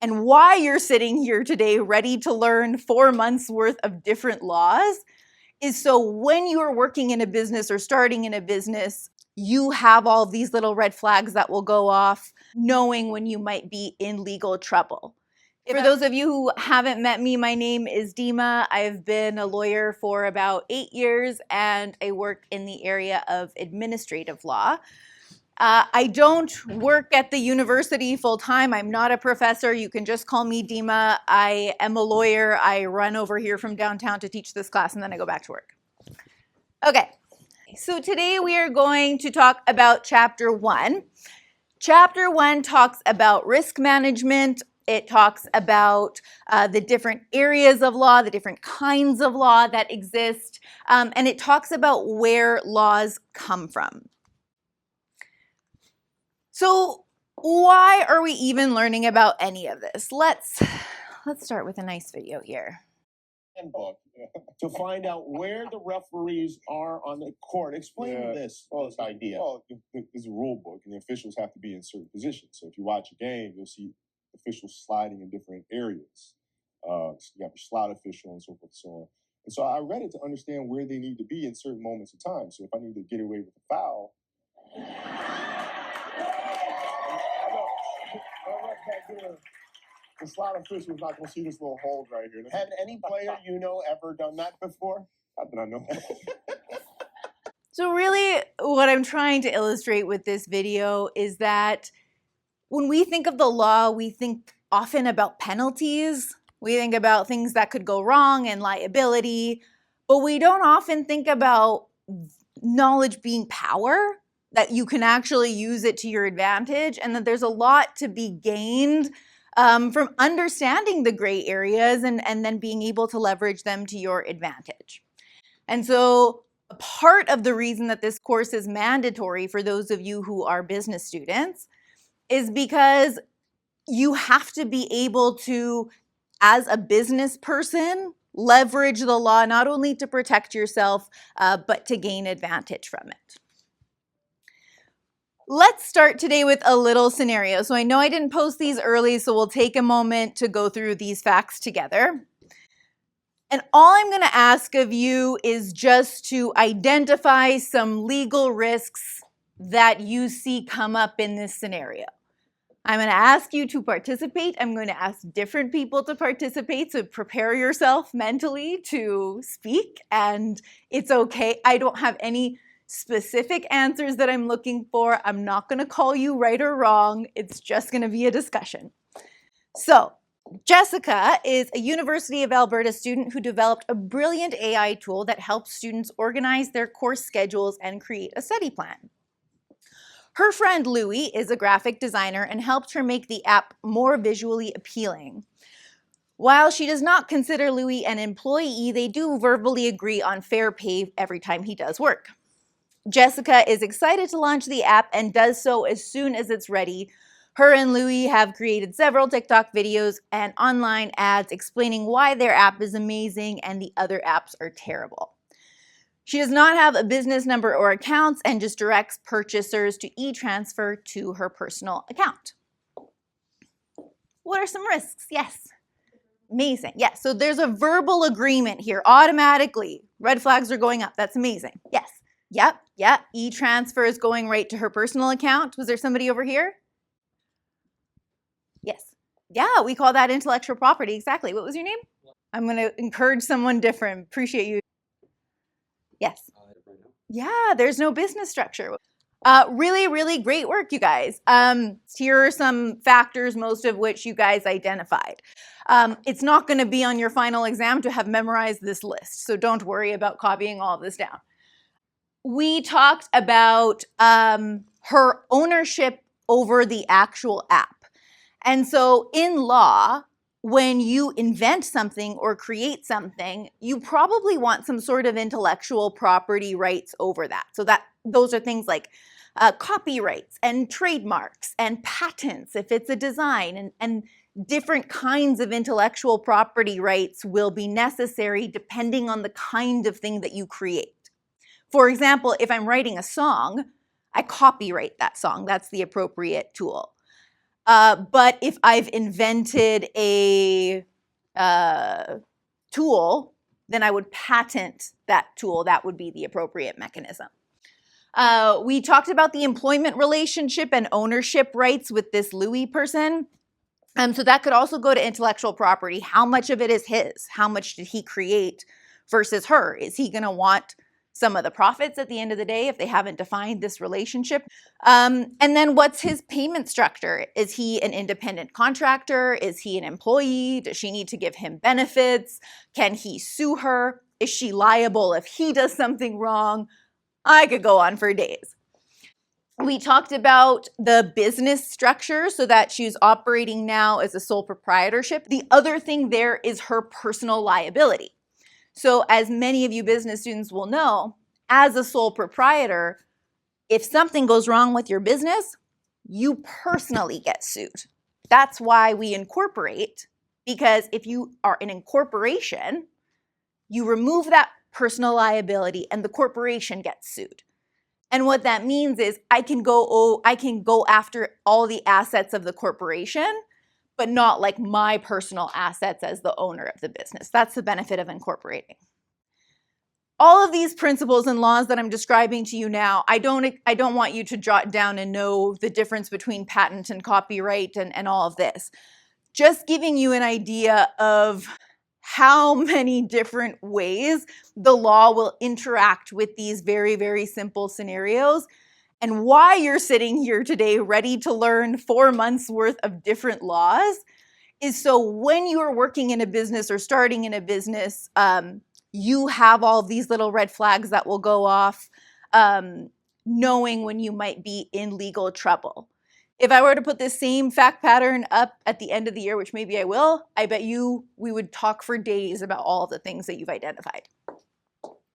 and why you're sitting here today ready to learn 4 months worth of different laws is so when you are working in a business or starting in a business, you have all these little red flags that will go off, knowing when you might be in legal trouble. For those of you who haven't met me, my name is Dima. I've been a lawyer for about 8 years, and I work in the area of administrative law. I don't work at the university full-time. I'm not a professor. You can just call me Dima. I am a lawyer. I run over here from downtown to teach this class, and then I go back to work. Okay, so today we are going to talk about Chapter 1. Chapter 1 talks about risk management. It talks about the different areas of law, the different kinds of law that exist, and it talks about where laws come from. So why are we even learning about any of this? Let's start with a nice video here. Handbook to find out where the referees are on the court. Explain this idea. Well, there's a rule book, and the officials have to be in certain positions. So if you watch a game, you'll see officials sliding in different areas. So you have your slot official and so forth and so on. And so I read it to understand where they need to be in certain moments of time. So if I need to get away with a foul, the slot official is not going to see this little hold right here. Have any player you know ever done that before? Not that I know. So really, what I'm trying to illustrate with this video is that when we think of the law, we think often about penalties. We think about things that could go wrong and liability, but we don't often think about knowledge being power, that you can actually use it to your advantage, and that there's a lot to be gained from understanding the gray areas and then being able to leverage them to your advantage. And so a part of the reason that this course is mandatory for those of you who are business students is because you have to be able to, as a business person, leverage the law not only to protect yourself, but to gain advantage from it. Let's start today with a little scenario. So I know I didn't post these early, so we'll take a moment to go through these facts together. And all I'm going to ask of you is just to identify some legal risks that you see come up in this scenario. I'm going to ask you to participate. I'm going to ask different people to participate, so prepare yourself mentally to speak, and it's okay. I don't have any specific answers that I'm looking for. I'm not going to call you right or wrong. It's just going to be a discussion. So, Jessica is a University of Alberta student who developed a brilliant AI tool that helps students organize their course schedules and create a study plan. Her friend Louie is a graphic designer and helped her make the app more visually appealing. While she does not consider Louie an employee, they do verbally agree on fair pay every time he does work. Jessica is excited to launch the app and does so as soon as it's ready. Her and Louie have created several TikTok videos and online ads explaining why their app is amazing and the other apps are terrible. She does not have a business number or accounts and just directs purchasers to e-transfer to her personal account. What are some risks? Yes. Amazing. Yes. So there's a verbal agreement here automatically. Red flags are going up. That's amazing. Yes. Yep. Yeah. E-transfer is going right to her personal account. Was there somebody over here? Yes. Yeah, we call that intellectual property. Exactly. What was your name? I'm going to encourage someone different. Appreciate you. Yes. Yeah, there's no business structure. Really, really great work, you guys. Here are some factors, most of which you guys identified. It's not going to be on your final exam to have memorized this list, so don't worry about copying all of this down. We talked about her ownership over the actual app. And so in law, when you invent something or create something, you probably want some sort of intellectual property rights over that. So those are things like copyrights and trademarks and patents if it's a design, and different kinds of intellectual property rights will be necessary depending on the kind of thing that you create. For example, if I'm writing a song, I copyright that song. That's the appropriate tool. But if I've invented a tool, then I would patent that tool. That would be the appropriate mechanism. We talked about the employment relationship and ownership rights with this Louis person. So that could also go to intellectual property. How much of it is his? How much did he create versus her? Is he going to want some of the profits at the end of the day if they haven't defined this relationship? And then what's his payment structure? Is he an independent contractor? Is he an employee? Does she need to give him benefits? Can he sue her? Is she liable if he does something wrong? I could go on for days. We talked about the business structure, so that she's operating now as a sole proprietorship. The other thing there is her personal liability. So as many of you business students will know, as a sole proprietor, if something goes wrong with your business, you personally get sued. That's why we incorporate, because if you are an incorporation, you remove that personal liability and the corporation gets sued. And what that means is I can go after all the assets of the corporation, but not like my personal assets as the owner of the business. That's the benefit of incorporating. All of these principles and laws that I'm describing to you now, I don't want you to jot down and know the difference between patent and copyright and all of this. Just giving you an idea of how many different ways the law will interact with these very, very simple scenarios, and why you're sitting here today ready to learn 4 months worth of different laws is so when you are working in a business or starting in a business, you have all these little red flags that will go off, knowing when you might be in legal trouble. If I were to put this same fact pattern up at the end of the year, which maybe I will, I bet you we would talk for days about all of the things that you've identified.